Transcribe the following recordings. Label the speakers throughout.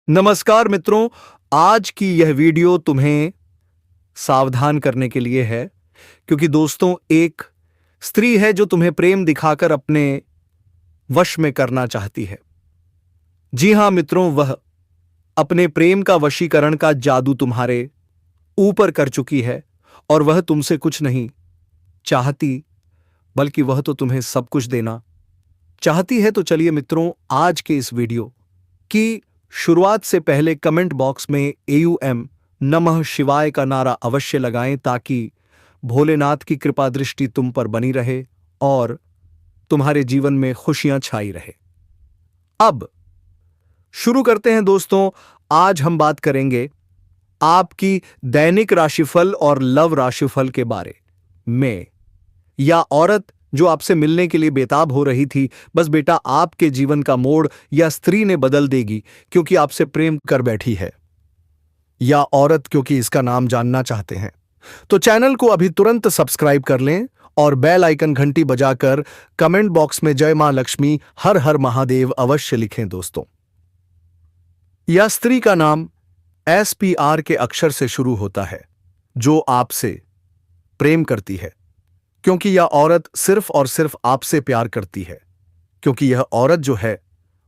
Speaker 1: नमस्कार मित्रों, आज की यह वीडियो तुम्हें सावधान करने के लिए है क्योंकि दोस्तों एक स्त्री है जो तुम्हें प्रेम दिखाकर अपने वश में करना चाहती है। जी हां मित्रों, वह अपने प्रेम का वशीकरण का जादू तुम्हारे ऊपर कर चुकी है और वह तुमसे कुछ नहीं चाहती बल्कि वह तो तुम्हें सब कुछ देना चाहती है। तो चलिए मित्रों, आज के इस वीडियो की शुरुआत से पहले कमेंट बॉक्स में एयूएम नमः शिवाय का नारा अवश्य लगाएं ताकि भोलेनाथ की कृपा दृष्टि तुम पर बनी रहे और तुम्हारे जीवन में खुशियां छाई रहे। अब शुरू करते हैं दोस्तों। आज हम बात करेंगे आपकी दैनिक राशिफल और लव राशिफल के बारे में। या औरत जो आपसे मिलने के लिए बेताब हो रही थी, बस बेटा आपके जीवन का मोड़ या स्त्री ने बदल देगी क्योंकि आपसे प्रेम कर बैठी है, या औरत क्योंकि इसका नाम जानना चाहते हैं, तो चैनल को अभी तुरंत सब्सक्राइब कर लें और बेल आइकन घंटी बजाकर कमेंट बॉक्स में जय मां लक्ष्मी हर हर महादेव अवश्य लिखें दोस्तों। यह स्त्री का नाम SPR के अक्षर से शुरू होता है जो आपसे प्रेम करती है, क्योंकि यह औरत सिर्फ और सिर्फ आपसे प्यार करती है, क्योंकि यह औरत जो है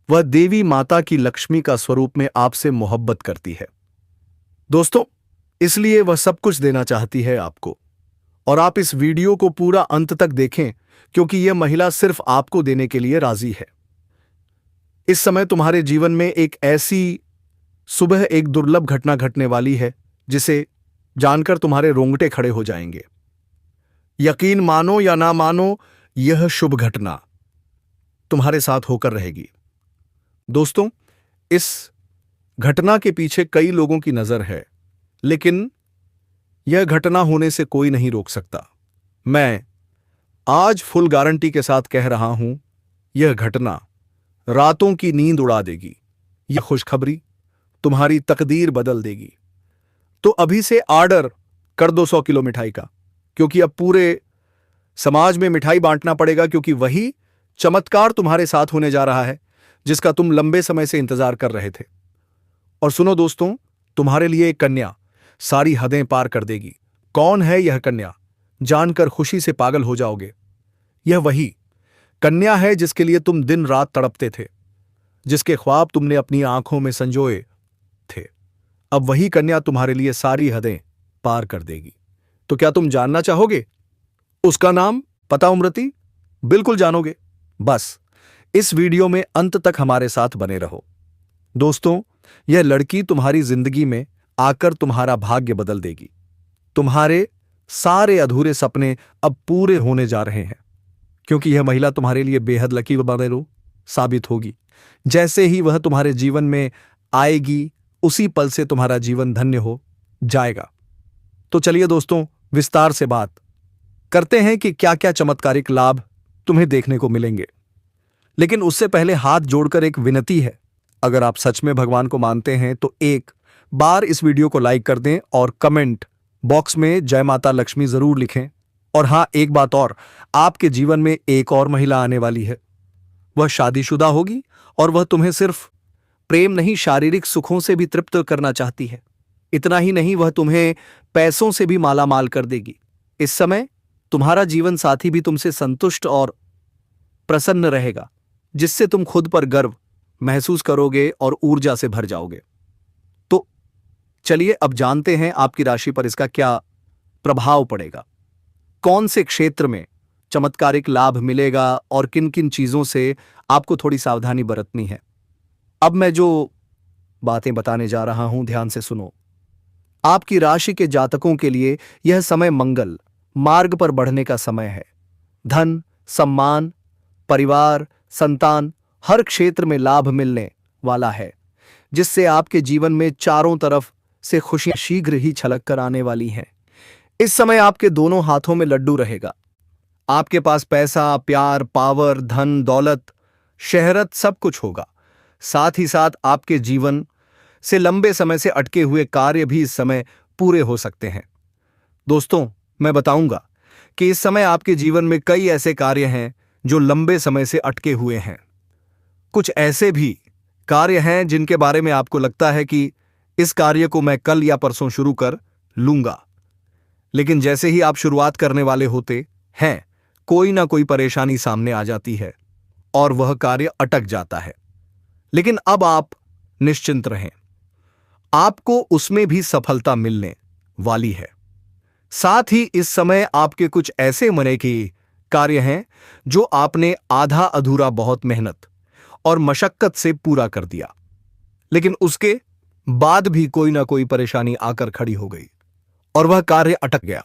Speaker 1: वह देवी माता की लक्ष्मी का स्वरूप में आपसे मोहब्बत करती है दोस्तों। इसलिए वह सब कुछ देना चाहती है आपको, और आप इस वीडियो को पूरा अंत तक देखें क्योंकि यह महिला सिर्फ आपको देने के लिए राजी है। इस समय तुम्हारे जीवन में एक ऐसी सुबह एक दुर्लभ घटना घटने वाली है जिसे जानकर तुम्हारे रोंगटे खड़े हो जाएंगे। यकीन मानो या ना मानो, यह शुभ घटना तुम्हारे साथ होकर रहेगी दोस्तों। इस घटना के पीछे कई लोगों की नजर है, लेकिन यह घटना होने से कोई नहीं रोक सकता। मैं आज फुल गारंटी के साथ कह रहा हूं, यह घटना रातों की नींद उड़ा देगी। यह खुशखबरी तुम्हारी तकदीर बदल देगी। तो अभी से ऑर्डर कर दो 100 किलो मिठाई का, क्योंकि अब पूरे समाज में मिठाई बांटना पड़ेगा, क्योंकि वही चमत्कार तुम्हारे साथ होने जा रहा है जिसका तुम लंबे समय से इंतजार कर रहे थे। और सुनो दोस्तों, तुम्हारे लिए एक कन्या सारी हदें पार कर देगी। कौन है यह कन्या, जानकर खुशी से पागल हो जाओगे। यह वही कन्या है जिसके लिए तुम दिन रात तड़पते थे, जिसके ख्वाब तुमने अपनी आंखों में संजोए थे। अब वही कन्या तुम्हारे लिए सारी हदें पार कर देगी। तो क्या तुम जानना चाहोगे उसका नाम, पता, उम्रती? बिल्कुल जानोगे। बस इस वीडियो में अंत तक हमारे साथ बने रहो दोस्तों। यह लड़की तुम्हारी जिंदगी में आकर तुम्हारा भाग्य बदल देगी। तुम्हारे सारे अधूरे सपने अब पूरे होने जा रहे हैं, क्योंकि यह महिला तुम्हारे लिए बेहद लकी बनेरू साबित होगी। जैसे ही वह तुम्हारे जीवन में आएगी, उसी पल से तुम्हारा जीवन धन्य हो जाएगा। तो चलिए दोस्तों, विस्तार से बात करते हैं कि क्या क्या चमत्कारिक लाभ तुम्हें देखने को मिलेंगे। लेकिन उससे पहले हाथ जोड़कर एक विनती है, अगर आप सच में भगवान को मानते हैं तो एक बार इस वीडियो को लाइक कर दें और कमेंट बॉक्स में जय माता लक्ष्मी जरूर लिखें। और हां, एक बात और, आपके जीवन में एक और महिला आने वाली है। वह शादीशुदा होगी और वह तुम्हें सिर्फ प्रेम नहीं, शारीरिक सुखों से भी तृप्त करना चाहती है। इतना ही नहीं, वह तुम्हें पैसों से भी माला माल कर देगी। इस समय तुम्हारा जीवन साथी भी तुमसे संतुष्ट और प्रसन्न रहेगा, जिससे तुम खुद पर गर्व महसूस करोगे और ऊर्जा से भर जाओगे। तो चलिए अब जानते हैं आपकी राशि पर इसका क्या प्रभाव पड़ेगा, कौन से क्षेत्र में चमत्कारिक लाभ मिलेगा और किन किन चीजों से आपको थोड़ी सावधानी बरतनी है। अब मैं जो बातें बताने जा रहा हूं, ध्यान से सुनो। आपकी राशि के जातकों के लिए यह समय मंगल मार्ग पर बढ़ने का समय है। धन, सम्मान, परिवार, संतान, हर क्षेत्र में लाभ मिलने वाला है, जिससे आपके जीवन में चारों तरफ से खुशियां शीघ्र ही छलक कर आने वाली हैं। इस समय आपके दोनों हाथों में लड्डू रहेगा। आपके पास पैसा, प्यार, पावर, धन, दौलत, शहरत सब कुछ होगा। साथ ही साथ आपके जीवन से लंबे समय से अटके हुए कार्य भी इस समय पूरे हो सकते हैं। दोस्तों, मैं बताऊंगा कि इस समय आपके जीवन में कई ऐसे कार्य हैं जो लंबे समय से अटके हुए हैं। कुछ ऐसे भी कार्य हैं जिनके बारे में आपको लगता है कि इस कार्य को मैं कल या परसों शुरू कर लूंगा, लेकिन जैसे ही आप शुरुआत करने वाले होते हैं कोई ना कोई परेशानी सामने आ जाती है और वह कार्य अटक जाता है। लेकिन अब आप निश्चिंत रहें, आपको उसमें भी सफलता मिलने वाली है। साथ ही इस समय आपके कुछ ऐसे मने के कार्य हैं जो आपने आधा अधूरा बहुत मेहनत और मशक्कत से पूरा कर दिया, लेकिन उसके बाद भी कोई ना कोई परेशानी आकर खड़ी हो गई और वह कार्य अटक गया।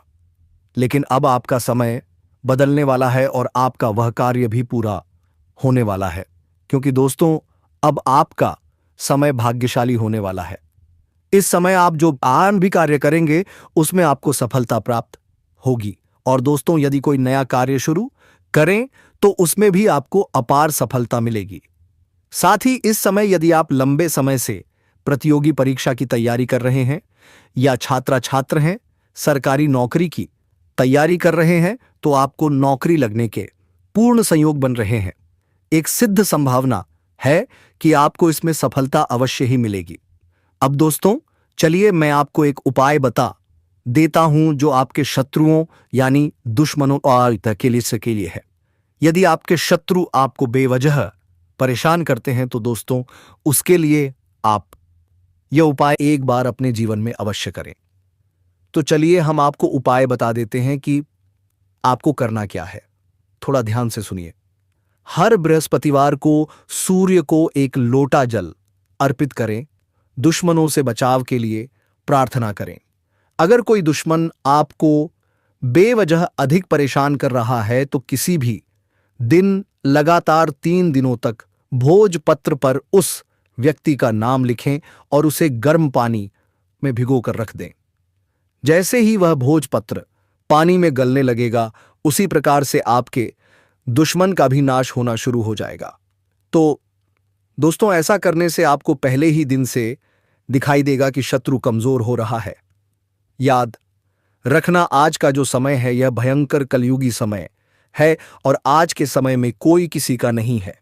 Speaker 1: लेकिन अब आपका समय बदलने वाला है और आपका वह कार्य भी पूरा होने वाला है, क्योंकि दोस्तों अब आपका समय भाग्यशाली होने वाला है। इस समय आप जो आम भी कार्य करेंगे उसमें आपको सफलता प्राप्त होगी। और दोस्तों यदि कोई नया कार्य शुरू करें तो उसमें भी आपको अपार सफलता मिलेगी। साथ ही इस समय यदि आप लंबे समय से प्रतियोगी परीक्षा की तैयारी कर रहे हैं या छात्र हैं, सरकारी नौकरी की तैयारी कर रहे हैं, तो आपको नौकरी लगने के पूर्ण संयोग बन रहे हैं। एक सिद्ध संभावना है कि आपको इसमें सफलता अवश्य ही मिलेगी। अब दोस्तों चलिए मैं आपको एक उपाय बता देता हूं जो आपके शत्रुओं यानी दुश्मनों और के लिए है। यदि आपके शत्रु आपको बेवजह परेशान करते हैं तो दोस्तों उसके लिए आप यह उपाय एक बार अपने जीवन में अवश्य करें। तो चलिए हम आपको उपाय बता देते हैं कि आपको करना क्या है। थोड़ा ध्यान से सुनिए। हर बृहस्पतिवार को सूर्य को एक लोटा जल अर्पित करें, दुश्मनों से बचाव के लिए प्रार्थना करें। अगर कोई दुश्मन आपको बेवजह अधिक परेशान कर रहा है तो किसी भी दिन लगातार 3 दिनों तक भोजपत्र पर उस व्यक्ति का नाम लिखें और उसे गर्म पानी में भिगोकर रख दें। जैसे ही वह भोजपत्र पानी में गलने लगेगा उसी प्रकार से आपके दुश्मन का भी नाश होना शुरू हो जाएगा। तो दोस्तों ऐसा करने से आपको पहले ही दिन से दिखाई देगा कि शत्रु कमजोर हो रहा है। याद रखना आज का जो समय है यह भयंकर कलयुगी समय है और आज के समय में कोई किसी का नहीं है।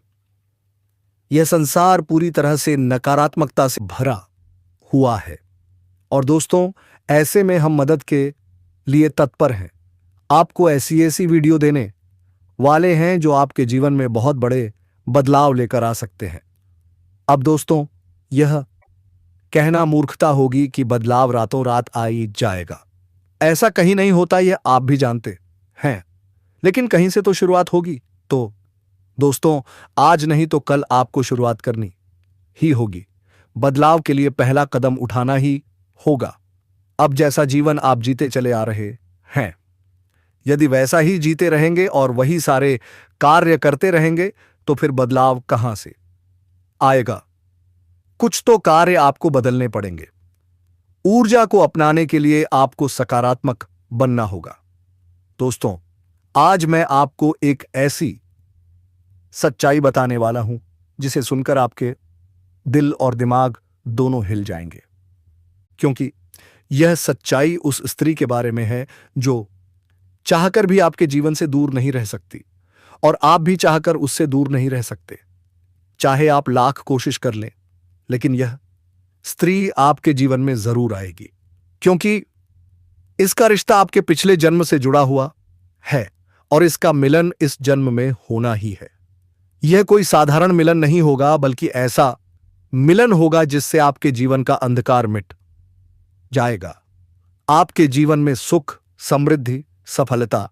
Speaker 1: यह संसार पूरी तरह से नकारात्मकता से भरा हुआ है और दोस्तों ऐसे में हम मदद के लिए तत्पर हैं। आपको ऐसी वीडियो देने वाले हैं जो आपके जीवन में बहुत बड़े बदलाव लेकर आ सकते हैं। अब दोस्तों यह कहना मूर्खता होगी कि बदलाव रातों रात आ ही जाएगा। ऐसा कहीं नहीं होता, यह आप भी जानते हैं, लेकिन कहीं से तो शुरुआत होगी। तो दोस्तों आज नहीं तो कल आपको शुरुआत करनी ही होगी। बदलाव के लिए पहला कदम उठाना ही होगा। अब जैसा जीवन आप जीते चले आ रहे हैं, यदि वैसा ही जीते रहेंगे और वही सारे कार्य करते रहेंगे तो फिर बदलाव कहां से आएगा। कुछ तो कार्य आपको बदलने पड़ेंगे। ऊर्जा को अपनाने के लिए आपको सकारात्मक बनना होगा। दोस्तों आज मैं आपको एक ऐसी सच्चाई बताने वाला हूं जिसे सुनकर आपके दिल और दिमाग दोनों हिल जाएंगे, क्योंकि यह सच्चाई उस स्त्री के बारे में है जो चाहकर भी आपके जीवन से दूर नहीं रह सकती और आप भी चाहकर उससे दूर नहीं रह सकते। चाहे आप लाख कोशिश कर लें, लेकिन यह स्त्री आपके जीवन में जरूर आएगी, क्योंकि इसका रिश्ता आपके पिछले जन्म से जुड़ा हुआ है और इसका मिलन इस जन्म में होना ही है। यह कोई साधारण मिलन नहीं होगा, बल्कि ऐसा मिलन होगा जिससे आपके जीवन का अंधकार मिट जाएगा। आपके जीवन में सुख, समृद्धि, सफलता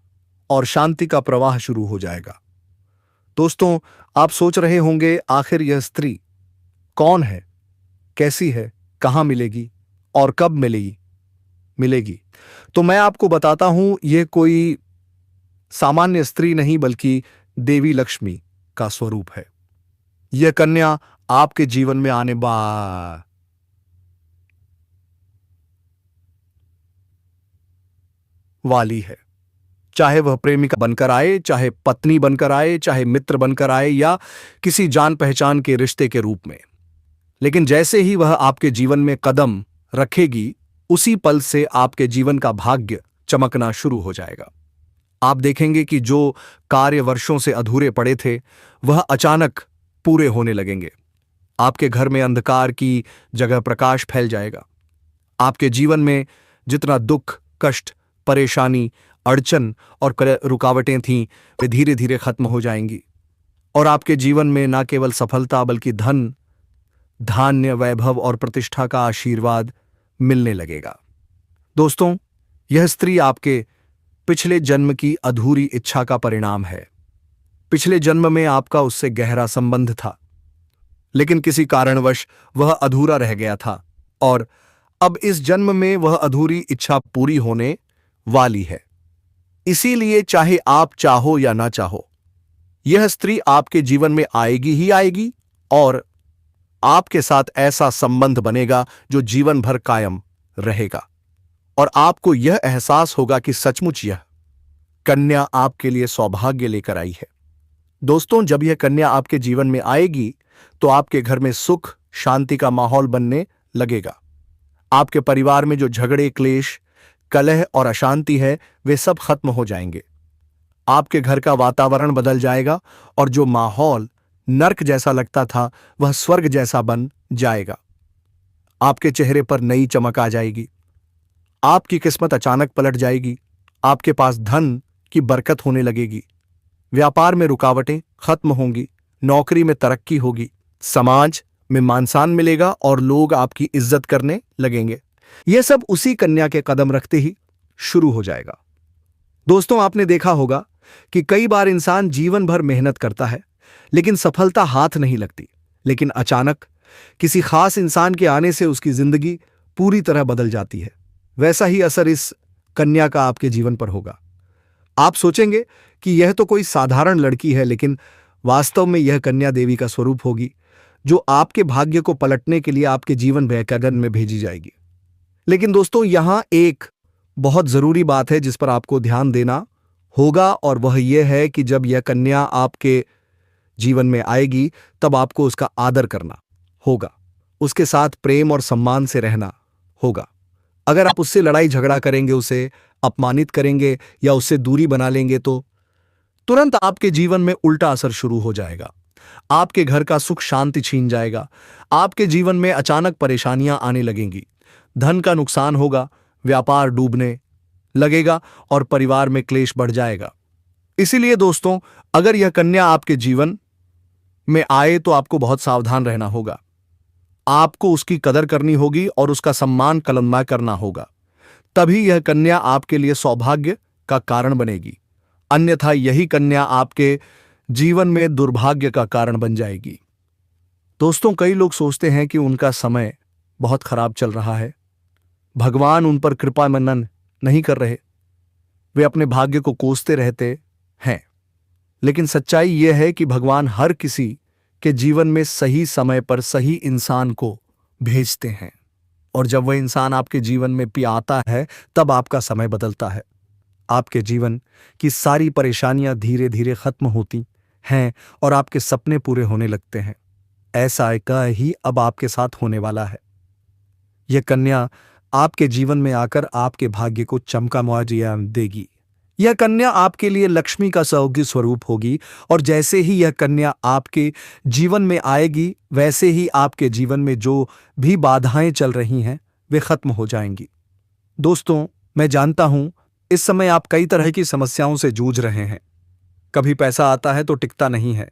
Speaker 1: और शांति का प्रवाह शुरू हो जाएगा। दोस्तों आप सोच रहे होंगे आखिर यह स्त्री कौन है, कैसी है, कहां मिलेगी और कब मिलेगी। तो मैं आपको बताता हूं, यह कोई सामान्य स्त्री नहीं बल्कि देवी लक्ष्मी का स्वरूप है। यह कन्या आपके जीवन में आने वाली है। चाहे वह प्रेमिका बनकर आए, चाहे पत्नी बनकर आए, चाहे मित्र बनकर आए या किसी जान पहचान के रिश्ते के रूप में, लेकिन जैसे ही वह आपके जीवन में कदम रखेगी उसी पल से आपके जीवन का भाग्य चमकना शुरू हो जाएगा। आप देखेंगे कि जो कार्य वर्षों से अधूरे पड़े थे वह अचानक पूरे होने लगेंगे। आपके घर में अंधकार की जगह प्रकाश फैल जाएगा। आपके जीवन में जितना दुख, कष्ट, परेशानी, अड़चन और रुकावटें थीं, वे धीरे धीरे खत्म हो जाएंगी और आपके जीवन में न केवल सफलता बल्कि धन, धान्य, वैभव और प्रतिष्ठा का आशीर्वाद मिलने लगेगा। दोस्तों, यह स्त्री आपके पिछले जन्म की अधूरी इच्छा का परिणाम है। पिछले जन्म में आपका उससे गहरा संबंध था, लेकिन किसी कारणवश वह अधूरा रह गया था और अब इस जन्म में वह अधूरी इच्छा पूरी होने वाली है। इसीलिए चाहे आप चाहो या ना चाहो, यह स्त्री आपके जीवन में आएगी ही आएगी और आपके साथ ऐसा संबंध बनेगा जो जीवन भर कायम रहेगा और आपको यह एहसास होगा कि सचमुच यह कन्या आपके लिए सौभाग्य लेकर आई है। दोस्तों, जब यह कन्या आपके जीवन में आएगी तो आपके घर में सुख, शांति का माहौल बनने लगेगा। आपके परिवार में जो झगड़े, क्लेश, कलह और अशांति है, वे सब खत्म हो जाएंगे। आपके घर का वातावरण बदल जाएगा और जो माहौल नर्क जैसा लगता था वह स्वर्ग जैसा बन जाएगा। आपके चेहरे पर नई चमक आ जाएगी। आपकी किस्मत अचानक पलट जाएगी। आपके पास धन की बरकत होने लगेगी। व्यापार में रुकावटें खत्म होंगी। नौकरी में तरक्की होगी। समाज में मान सम्मान मिलेगा और लोग आपकी इज्जत करने लगेंगे। यह सब उसी कन्या के कदम रखते ही शुरू हो जाएगा। दोस्तों, आपने देखा होगा कि कई बार इंसान जीवन भर मेहनत करता है लेकिन सफलता हाथ नहीं लगती, लेकिन अचानक किसी खास इंसान के आने से उसकी जिंदगी पूरी तरह बदल जाती है। वैसा ही असर इस कन्या का आपके जीवन पर होगा। आप सोचेंगे कि यह तो कोई साधारण लड़की है, लेकिन वास्तव में यह कन्या देवी का स्वरूप होगी जो आपके भाग्य को पलटने के लिए आपके जीवन गगन में भेजी जाएगी। लेकिन दोस्तों, यहां एक बहुत जरूरी बात है जिस पर आपको ध्यान देना होगा और वह यह है कि जब यह कन्या आपके जीवन में आएगी तब आपको उसका आदर करना होगा, उसके साथ प्रेम और सम्मान से रहना होगा। अगर आप उससे लड़ाई झगड़ा करेंगे, उसे अपमानित करेंगे या उससे दूरी बना लेंगे तो तुरंत आपके जीवन में उल्टा असर शुरू हो जाएगा। आपके घर का सुख शांति छीन जाएगा। आपके जीवन में अचानक परेशानियां आने लगेंगी। धन का नुकसान होगा, व्यापार डूबने लगेगा और परिवार में क्लेश बढ़ जाएगा। इसीलिए दोस्तों, अगर यह कन्या आपके जीवन में आए तो आपको बहुत सावधान रहना होगा। आपको उसकी कदर करनी होगी और उसका सम्मान कलंदा करना होगा। तभी यह कन्या आपके लिए सौभाग्य का कारण बनेगी। अन्यथा यही कन्या आपके जीवन में दुर्भाग्य का कारण बन जाएगी। दोस्तों, कई लोग सोचते हैं कि उनका समय बहुत खराब चल रहा है, भगवान उन पर कृपा मनन नहीं कर रहे, वे अपने भाग्य को कोसते रहते हैं। लेकिन सच्चाई यह है कि भगवान हर किसी के जीवन में सही समय पर सही इंसान को भेजते हैं और जब वह इंसान आपके जीवन में आता है तब आपका समय बदलता है। आपके जीवन की सारी परेशानियां धीरे धीरे खत्म होती हैं और आपके सपने पूरे होने लगते हैं। ऐसा ही अब आपके साथ होने वाला है। यह कन्या आपके जीवन में आकर आपके भाग्य को चमका मुआवजा देगी। यह कन्या आपके लिए लक्ष्मी का सौभाग्य स्वरूप होगी और जैसे ही यह कन्या आपके जीवन में आएगी वैसे ही आपके जीवन में जो भी बाधाएं चल रही हैं वे खत्म हो जाएंगी। दोस्तों, मैं जानता हूं इस समय आप कई तरह की समस्याओं से जूझ रहे हैं। कभी पैसा आता है तो टिकता नहीं है,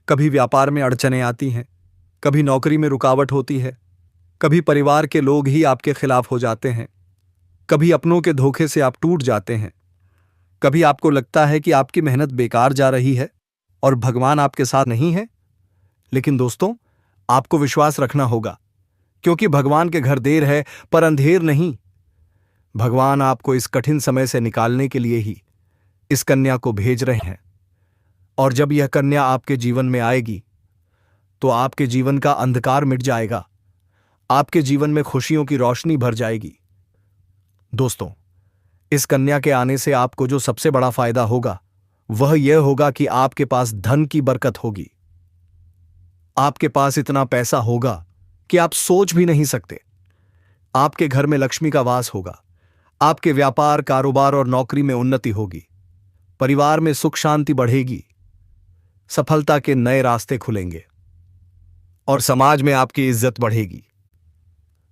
Speaker 1: कभी व्यापार में अड़चनें आती हैं, कभी नौकरी में रुकावट होती है, कभी परिवार के लोग ही आपके खिलाफ हो जाते हैं, कभी अपनों के धोखे से आप टूट जाते हैं, कभी आपको लगता है कि आपकी मेहनत बेकार जा रही है और भगवान आपके साथ नहीं है। लेकिन दोस्तों, आपको विश्वास रखना होगा, क्योंकि भगवान के घर देर है पर अंधेर नहीं। भगवान आपको इस कठिन समय से निकालने के लिए ही इस कन्या को भेज रहे हैं और जब यह कन्या आपके जीवन में आएगी तो आपके जीवन का अंधकार मिट जाएगा, आपके जीवन में खुशियों की रोशनी भर जाएगी। दोस्तों, इस कन्या के आने से आपको जो सबसे बड़ा फायदा होगा वह यह होगा कि आपके पास धन की बरकत होगी। आपके पास इतना पैसा होगा कि आप सोच भी नहीं सकते। आपके घर में लक्ष्मी का वास होगा। आपके व्यापार, कारोबार और नौकरी में उन्नति होगी। परिवार में सुख शांति बढ़ेगी। सफलता के नए रास्ते खुलेंगे। और समाज में आपकी इज्जत बढ़ेगी।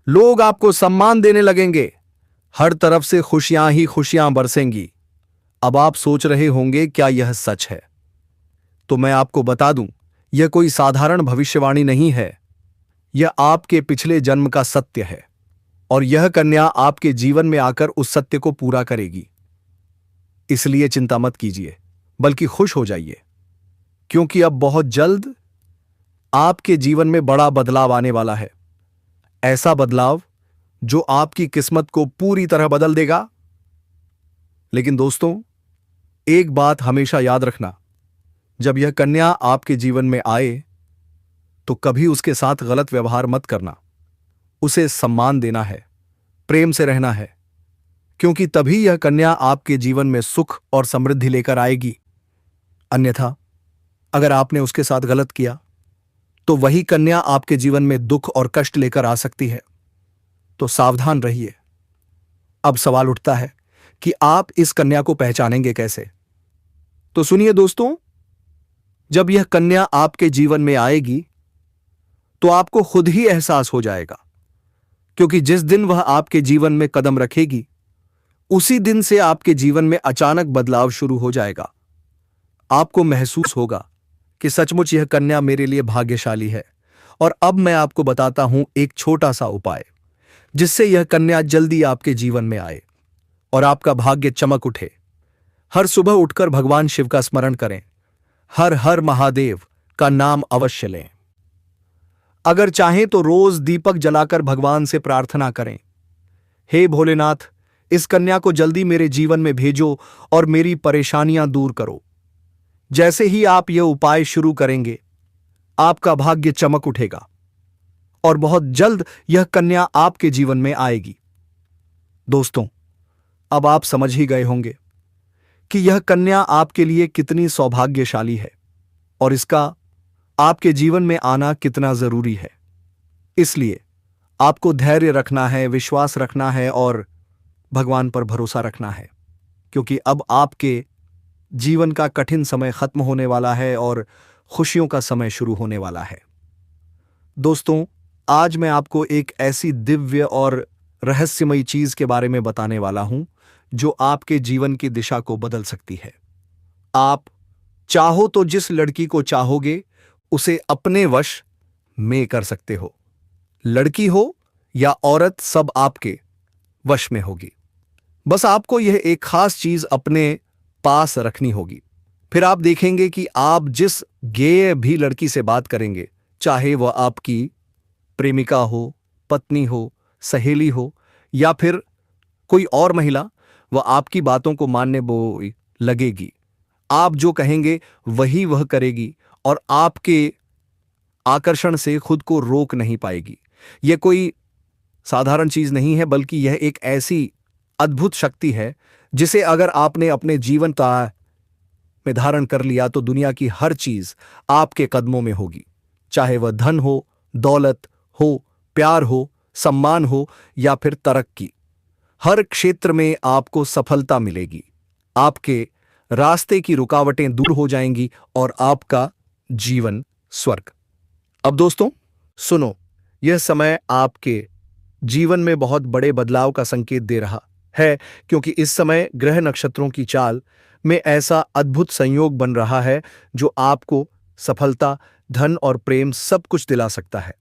Speaker 1: लोग आपको सम्मान देने लगेंगे। हर तरफ से खुशियां ही खुशियां बरसेंगी। अब आप सोच रहे होंगे क्या यह सच है? तो मैं आपको बता दूं, यह कोई साधारण भविष्यवाणी नहीं है। यह आपके पिछले जन्म का सत्य है और यह कन्या आपके जीवन में आकर उस सत्य को पूरा करेगी। इसलिए चिंता मत कीजिए, बल्कि खुश हो जाइए, क्योंकि अब बहुत जल्द आपके जीवन में बड़ा बदलाव आने वाला है। ऐसा बदलाव जो आपकी किस्मत को पूरी तरह बदल देगा। लेकिन दोस्तों, एक बात हमेशा याद रखना, जब यह कन्या आपके जीवन में आए तो कभी उसके साथ गलत व्यवहार मत करना। उसे सम्मान देना है, प्रेम से रहना है, क्योंकि तभी यह कन्या आपके जीवन में सुख और समृद्धि लेकर आएगी। अन्यथा अगर आपने उसके साथ गलत किया तो वही कन्या आपके जीवन में दुख और कष्ट लेकर आ सकती है। तो सावधान रहिए। अब सवाल उठता है कि आप इस कन्या को पहचानेंगे कैसे? तो सुनिए दोस्तों, जब यह कन्या आपके जीवन में आएगी तो आपको खुद ही एहसास हो जाएगा, क्योंकि जिस दिन वह आपके जीवन में कदम रखेगी उसी दिन से आपके जीवन में अचानक बदलाव शुरू हो जाएगा। आपको महसूस होगा कि सचमुच यह कन्या मेरे लिए भाग्यशाली है। और अब मैं आपको बताता हूं एक छोटा सा उपाय, जिससे यह कन्या जल्दी आपके जीवन में आए और आपका भाग्य चमक उठे। हर सुबह उठकर भगवान शिव का स्मरण करें। हर हर महादेव का नाम अवश्य लें। अगर चाहें तो रोज दीपक जलाकर भगवान से प्रार्थना करें, हे भोलेनाथ, इस कन्या को जल्दी मेरे जीवन में भेजो और मेरी परेशानियां दूर करो। जैसे ही आप यह उपाय शुरू करेंगे, आपका भाग्य चमक उठेगा और बहुत जल्द यह कन्या आपके जीवन में आएगी। दोस्तों, अब आप समझ ही गए होंगे कि यह कन्या आपके लिए कितनी सौभाग्यशाली है और इसका आपके जीवन में आना कितना जरूरी है। इसलिए आपको धैर्य रखना है, विश्वास रखना है और भगवान पर भरोसा रखना है, क्योंकि अब आपके जीवन का कठिन समय खत्म होने वाला है और खुशियों का समय शुरू होने वाला है। दोस्तों, आज मैं आपको एक ऐसी दिव्य और रहस्यमयी चीज के बारे में बताने वाला हूं जो आपके जीवन की दिशा को बदल सकती है। आप चाहो तो जिस लड़की को चाहोगे उसे अपने वश में कर सकते हो। लड़की हो या औरत, सब आपके वश में होगी। बस आपको यह एक खास चीज अपने पास रखनी होगी। फिर आप देखेंगे कि आप जिस गेय भी लड़की से बात करेंगे, चाहे वह आपकी प्रेमिका हो, पत्नी हो, सहेली हो या फिर कोई और महिला, वह आपकी बातों को मानने लगेगी। आप जो कहेंगे वही वह करेगी और आपके आकर्षण से खुद को रोक नहीं पाएगी। यह कोई साधारण चीज नहीं है, बल्कि यह एक ऐसी अद्भुत शक्ति है जिसे अगर आपने अपने जीवन में धारण कर लिया तो दुनिया की हर चीज आपके कदमों में होगी। चाहे वह धन हो, दौलत हो, प्यार हो, सम्मान हो या फिर तरक्की, हर क्षेत्र में आपको सफलता मिलेगी। आपके रास्ते की रुकावटें दूर हो जाएंगी और आपका जीवन स्वर्ग। अब दोस्तों सुनो, यह समय आपके जीवन में बहुत बड़े बदलाव का संकेत दे रहा है, क्योंकि इस समय ग्रह नक्षत्रों की चाल में ऐसा अद्भुत संयोग बन रहा है जो आपको सफलता, धन और प्रेम सब कुछ दिला सकता है।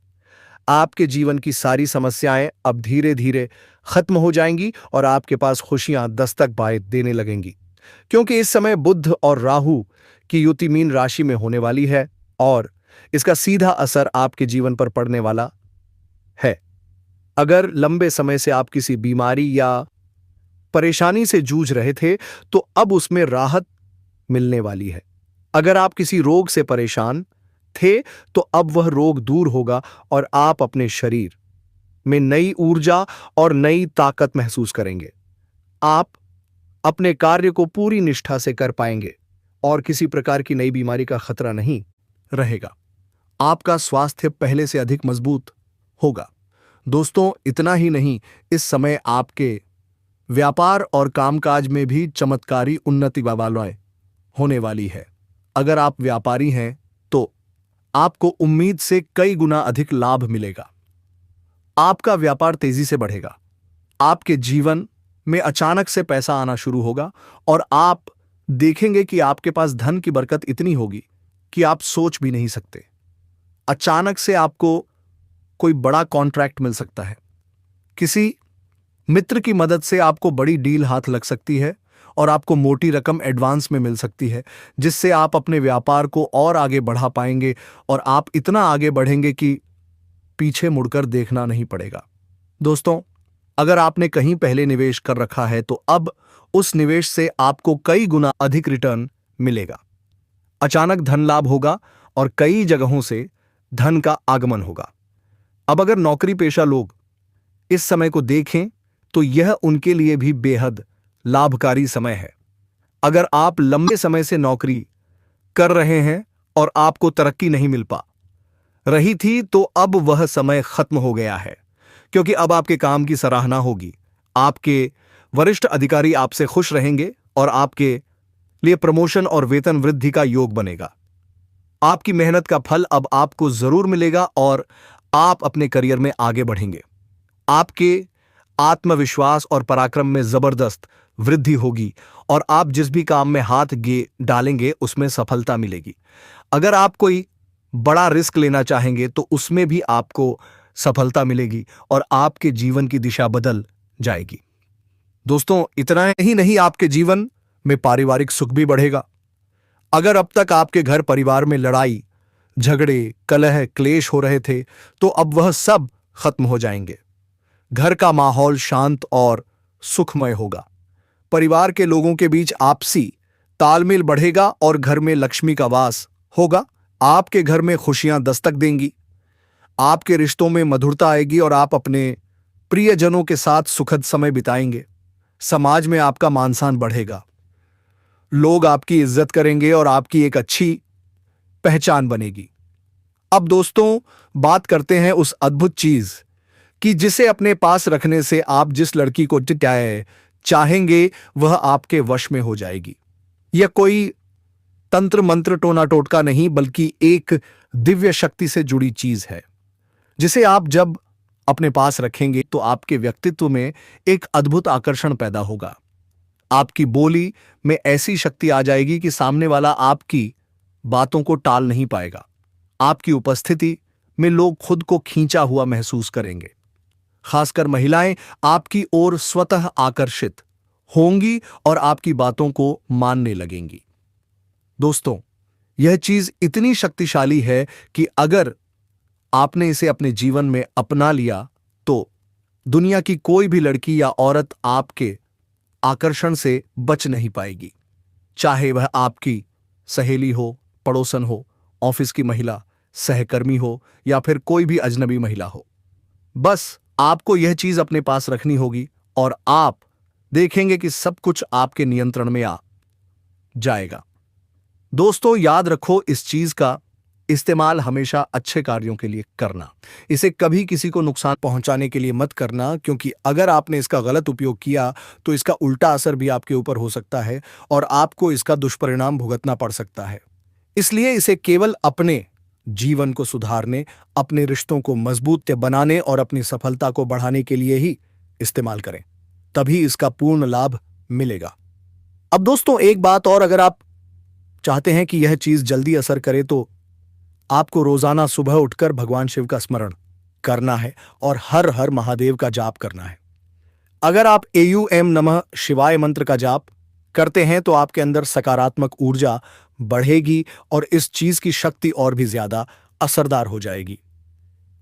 Speaker 1: आपके जीवन की सारी समस्याएं अब धीरे धीरे खत्म हो जाएंगी और आपके पास खुशियां दस्तक देने लगेंगी, क्योंकि इस समय बुध और राहु की युति मीन राशि में होने वाली है और इसका सीधा असर आपके जीवन पर पड़ने वाला है। अगर लंबे समय से आप किसी बीमारी या परेशानी से जूझ रहे थे तो अब उसमें राहत मिलने वाली है। अगर आप किसी रोग से परेशान थे तो अब वह रोग दूर होगा और आप अपने शरीर में नई ऊर्जा और नई ताकत महसूस करेंगे। आप अपने कार्य को पूरी निष्ठा से कर पाएंगे और किसी प्रकार की नई बीमारी का खतरा नहीं रहेगा। आपका स्वास्थ्य पहले से अधिक मजबूत होगा। दोस्तों, इतना ही नहीं, इस समय आपके व्यापार और कामकाज में भी चमत्कारी उन्नति होने वाली है। अगर आप व्यापारी हैं तो आपको उम्मीद से कई गुना अधिक लाभ मिलेगा। आपका व्यापार तेजी से बढ़ेगा। आपके जीवन में अचानक से पैसा आना शुरू होगा और आप देखेंगे कि आपके पास धन की बरकत इतनी होगी कि आप सोच भी नहीं सकते। अचानक से आपको कोई बड़ा कॉन्ट्रैक्ट मिल सकता है। किसी मित्र की मदद से आपको बड़ी डील हाथ लग सकती है और आपको मोटी रकम एडवांस में मिल सकती है, जिससे आप अपने व्यापार को और आगे बढ़ा पाएंगे और आप इतना आगे बढ़ेंगे कि पीछे मुड़कर देखना नहीं पड़ेगा। दोस्तों, अगर आपने कहीं पहले निवेश कर रखा है तो अब उस निवेश से आपको कई गुना अधिक रिटर्न मिलेगा। अचानक धन लाभ होगा और कई जगहों से धन का आगमन होगा। अब अगर नौकरी पेशा लोग इस समय को देखें तो यह उनके लिए भी बेहद लाभकारी समय है। अगर आप लंबे समय से नौकरी कर रहे हैं और आपको तरक्की नहीं मिल पा रही थी तो अब वह समय खत्म हो गया है, क्योंकि अब आपके काम की सराहना होगी। आपके वरिष्ठ अधिकारी आपसे खुश रहेंगे और आपके लिए प्रमोशन और वेतन वृद्धि का योग बनेगा। आपकी मेहनत का फल अब आपको जरूर मिलेगा और आप अपने करियर में आगे बढ़ेंगे। आपके आत्मविश्वास और पराक्रम में जबरदस्त वृद्धि होगी और आप जिस भी काम में हाथ डालेंगे उसमें सफलता मिलेगी। अगर आप कोई बड़ा रिस्क लेना चाहेंगे तो उसमें भी आपको सफलता मिलेगी और आपके जीवन की दिशा बदल जाएगी। दोस्तों, इतना ही नहीं, आपके जीवन में पारिवारिक सुख भी बढ़ेगा। अगर अब तक आपके घर परिवार में लड़ाई झगड़े कलह क्लेश हो रहे थे तो अब वह सब खत्म हो जाएंगे। घर का माहौल शांत और सुखमय होगा। परिवार के लोगों के बीच आपसी तालमेल बढ़ेगा और घर में लक्ष्मी का वास होगा। आपके घर में खुशियां दस्तक देंगी। आपके रिश्तों में मधुरता आएगी और आप अपने प्रियजनों के साथ सुखद समय बिताएंगे। समाज में आपका मान सम्मान बढ़ेगा। लोग आपकी इज्जत करेंगे और आपकी एक अच्छी पहचान बनेगी। अब दोस्तों, बात करते हैं उस अद्भुत चीज कि जिसे अपने पास रखने से आप जिस लड़की को चाहेंगे वह आपके वश में हो जाएगी। यह कोई तंत्र मंत्र टोना टोटका नहीं, बल्कि एक दिव्य शक्ति से जुड़ी चीज है, जिसे आप जब अपने पास रखेंगे तो आपके व्यक्तित्व में एक अद्भुत आकर्षण पैदा होगा। आपकी बोली में ऐसी शक्ति आ जाएगी कि सामने वाला आपकी बातों को टाल नहीं पाएगा। आपकी उपस्थिति में लोग खुद को खींचा हुआ महसूस करेंगे। खासकर महिलाएं आपकी ओर स्वतः आकर्षित होंगी और आपकी बातों को मानने लगेंगी। दोस्तों, यह चीज इतनी शक्तिशाली है कि अगर आपने इसे अपने जीवन में अपना लिया तो दुनिया की कोई भी लड़की या औरत आपके आकर्षण से बच नहीं पाएगी। चाहे वह आपकी सहेली हो, पड़ोसन हो, ऑफिस की महिला, सहकर्मी हो या फिर कोई भी अजनबी महिला हो। बस आपको यह चीज अपने पास रखनी होगी और आप देखेंगे कि सब कुछ आपके नियंत्रण में आ जाएगा। दोस्तों, याद रखो, इस चीज का इस्तेमाल हमेशा अच्छे कार्यों के लिए करना। इसे कभी किसी को नुकसान पहुंचाने के लिए मत करना, क्योंकि अगर आपने इसका गलत उपयोग किया तो इसका उल्टा असर भी आपके ऊपर हो सकता है और आपको इसका दुष्परिणाम भुगतना पड़ सकता है। इसलिए इसे केवल अपने जीवन को सुधारने, अपने रिश्तों को मजबूत बनाने और अपनी सफलता को बढ़ाने के लिए ही इस्तेमाल करें, तभी इसका पूर्ण लाभ मिलेगा। अब दोस्तों, एक बात और, अगर आप चाहते हैं कि यह चीज जल्दी असर करे तो आपको रोजाना सुबह उठकर भगवान शिव का स्मरण करना है और हर हर महादेव का जाप करना है। अगर आप एयूएम नमः शिवाय मंत्र का जाप करते हैं तो आपके अंदर सकारात्मक ऊर्जा बढ़ेगी और इस चीज की शक्ति और भी ज्यादा असरदार हो जाएगी।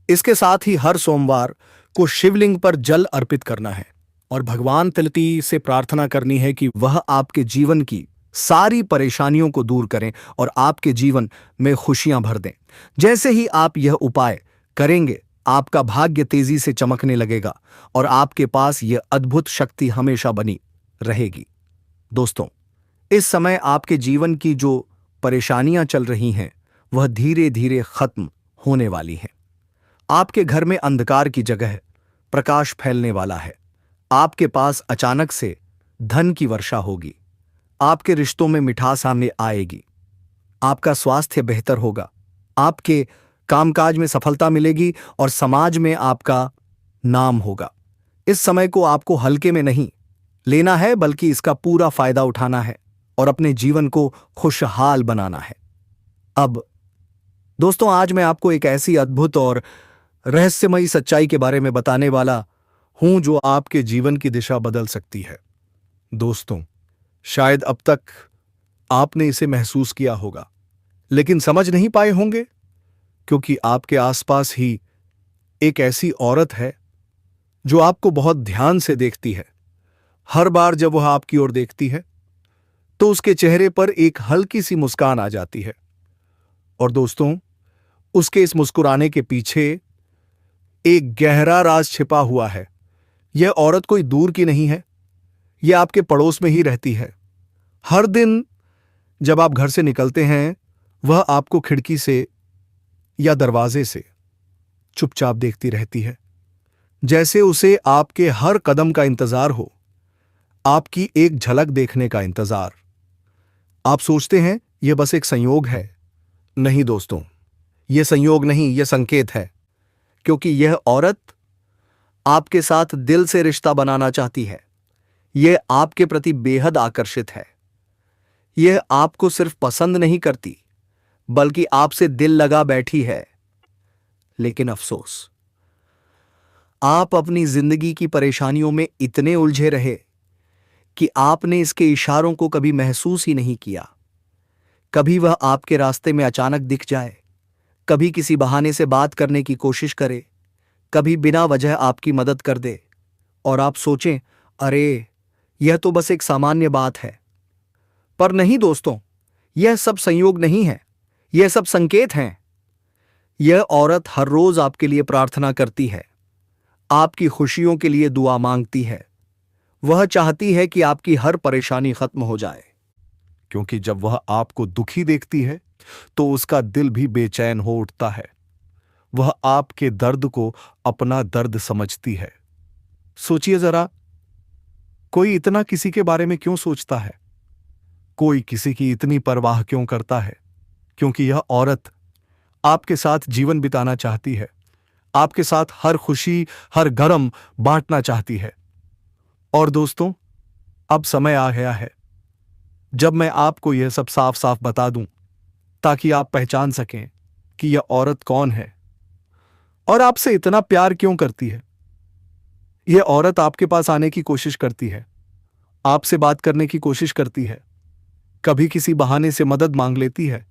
Speaker 1: इसके साथ ही हर सोमवार को शिवलिंग पर जल अर्पित करना है और भगवान तिलती से प्रार्थना करनी है कि वह आपके जीवन की सारी परेशानियों को दूर करें और आपके जीवन में खुशियां भर दें। जैसे ही आप यह उपाय करेंगे, आपका भाग्य तेजी से चमकने लगेगा और आपके पास यह अद्भुत शक्ति हमेशा बनी रहेगी। दोस्तों, इस समय आपके जीवन की जो परेशानियां चल रही हैं वह धीरे धीरे खत्म होने वाली हैं। आपके घर में अंधकार की जगह प्रकाश फैलने वाला है। आपके पास अचानक से धन की वर्षा होगी। आपके रिश्तों में मिठास सामने आएगी। आपका स्वास्थ्य बेहतर होगा। आपके कामकाज में सफलता मिलेगी और समाज में आपका नाम होगा। इस समय को आपको हल्के में नहीं लेना है, बल्कि इसका पूरा फायदा उठाना है और अपने जीवन को खुशहाल बनाना है। अब दोस्तों, आज मैं आपको एक ऐसी अद्भुत और रहस्यमयी सच्चाई के बारे में बताने वाला हूं जो आपके जीवन की दिशा बदल सकती है। दोस्तों, शायद अब तक आपने इसे महसूस किया होगा, लेकिन समझ नहीं पाए होंगे, क्योंकि आपके आसपास ही एक ऐसी औरत है जो आपको बहुत ध्यान से देखती है। हर बार जब वह आपकी ओर देखती है तो उसके चेहरे पर एक हल्की सी मुस्कान आ जाती है। और दोस्तों, उसके इस मुस्कुराने के पीछे एक गहरा राज छिपा हुआ है। यह औरत कोई दूर की नहीं है, यह आपके पड़ोस में ही रहती है। हर दिन जब आप घर से निकलते हैं, वह आपको खिड़की से या दरवाजे से चुपचाप देखती रहती है, जैसे उसे आपके हर कदम का इंतजार हो, आपकी एक झलक देखने का इंतजार। आप सोचते हैं यह बस एक संयोग है। नहीं दोस्तों, यह संयोग नहीं, यह संकेत है, क्योंकि यह औरत आपके साथ दिल से रिश्ता बनाना चाहती है। यह आपके प्रति बेहद आकर्षित है। यह आपको सिर्फ पसंद नहीं करती, बल्कि आपसे दिल लगा बैठी है। लेकिन अफसोस, आप अपनी जिंदगी की परेशानियों में इतने उलझे रहे कि आपने इसके इशारों को कभी महसूस ही नहीं किया। कभी वह आपके रास्ते में अचानक दिख जाए, कभी किसी बहाने से बात करने की कोशिश करे, कभी बिना वजह आपकी मदद कर दे, और आप सोचें, अरे यह तो बस एक सामान्य बात है। पर नहीं दोस्तों, यह सब संयोग नहीं है, यह सब संकेत हैं। यह औरत हर रोज आपके लिए प्रार्थना करती है, आपकी खुशियों के लिए दुआ मांगती है। वह चाहती है कि आपकी हर परेशानी खत्म हो जाए, क्योंकि जब वह आपको दुखी देखती है तो उसका दिल भी बेचैन हो उठता है। वह आपके दर्द को अपना दर्द समझती है। सोचिए जरा, कोई इतना किसी के बारे में क्यों सोचता है? कोई किसी की इतनी परवाह क्यों करता है? क्योंकि यह औरत आपके साथ जीवन बिताना चाहती है, आपके साथ हर खुशी, हर गम बांटना चाहती है। और दोस्तों, अब समय आ गया है जब मैं आपको यह सब साफ साफ बता दूं, ताकि आप पहचान सकें कि यह औरत कौन है और आपसे इतना प्यार क्यों करती है। यह औरत आपके पास आने की कोशिश करती है, आपसे बात करने की कोशिश करती है, कभी किसी बहाने से मदद मांग लेती है,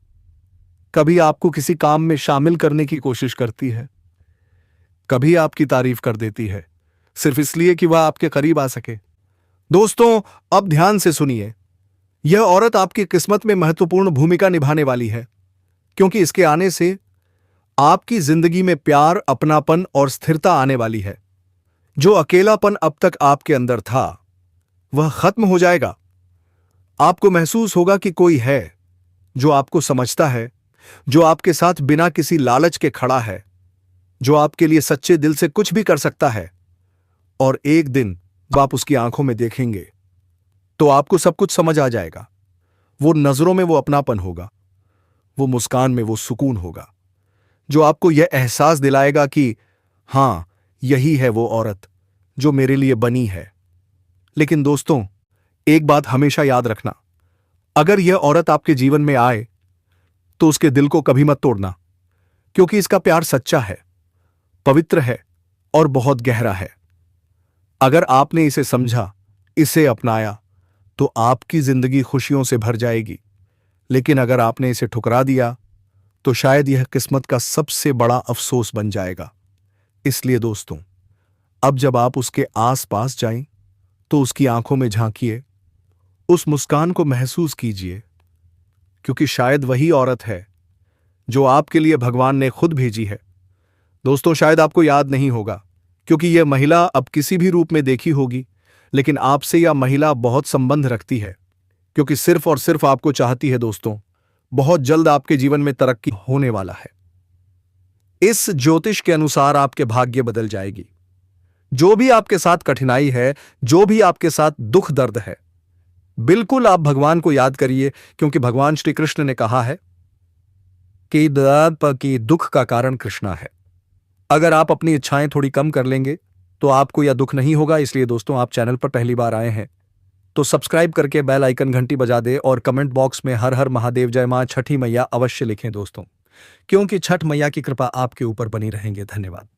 Speaker 1: कभी आपको किसी काम में शामिल करने की कोशिश करती है, कभी आपकी तारीफ कर देती है, सिर्फ इसलिए कि वह आपके करीब आ सके। दोस्तों, अब ध्यान से सुनिए, यह औरत आपकी किस्मत में महत्वपूर्ण भूमिका निभाने वाली है, क्योंकि इसके आने से आपकी जिंदगी में प्यार, अपनापन और स्थिरता आने वाली है। जो अकेलापन अब तक आपके अंदर था, वह खत्म हो जाएगा। आपको महसूस होगा कि कोई है जो आपको समझता है, जो आपके साथ बिना किसी लालच के खड़ा है, जो आपके लिए सच्चे दिल से कुछ भी कर सकता है। और एक दिन जब आप उसकी आंखों में देखेंगे तो आपको सब कुछ समझ आ जाएगा। वो नजरों में वो अपनापन होगा, वो मुस्कान में वो सुकून होगा, जो आपको यह एहसास दिलाएगा कि हां, यही है वो औरत जो मेरे लिए बनी है। लेकिन दोस्तों, एक बात हमेशा याद रखना, अगर यह औरत आपके जीवन में आए तो उसके दिल को कभी मत तोड़ना, क्योंकि इसका प्यार सच्चा है, पवित्र है और बहुत गहरा है। अगर आपने इसे समझा, इसे अपनाया, तो आपकी जिंदगी खुशियों से भर जाएगी। लेकिन अगर आपने इसे ठुकरा दिया तो शायद यह किस्मत का सबसे बड़ा अफसोस बन जाएगा। इसलिए दोस्तों, अब जब आप उसके आस-पास जाएं तो उसकी आंखों में झांकिए, उस मुस्कान को महसूस कीजिए, क्योंकि शायद वही औरत है जो आपके लिए भगवान ने खुद भेजी है। दोस्तों, शायद आपको याद नहीं होगा, क्योंकि यह महिला अब किसी भी रूप में देखी होगी, लेकिन आपसे यह महिला बहुत संबंध रखती है, क्योंकि सिर्फ और सिर्फ आपको चाहती है। दोस्तों, बहुत जल्द आपके जीवन में तरक्की होने वाला है। इस ज्योतिष के अनुसार आपके भाग्य बदल जाएगी। जो भी आपके साथ कठिनाई है, जो भी आपके साथ दुख दर्द है, बिल्कुल आप भगवान को याद करिए, क्योंकि भगवान श्री कृष्ण ने कहा है, कि दुख का कारण कृष्णा है। अगर आप अपनी इच्छाएं थोड़ी कम कर लेंगे तो आपको यह दुख नहीं होगा। इसलिए दोस्तों, आप चैनल पर पहली बार आए हैं तो सब्सक्राइब करके बेल आइकन घंटी बजा दे और कमेंट बॉक्स में हर हर महादेव जय मां छठी मैया अवश्य लिखें दोस्तों, क्योंकि छठ मैया की कृपा आपके ऊपर बनी रहेंगे। धन्यवाद।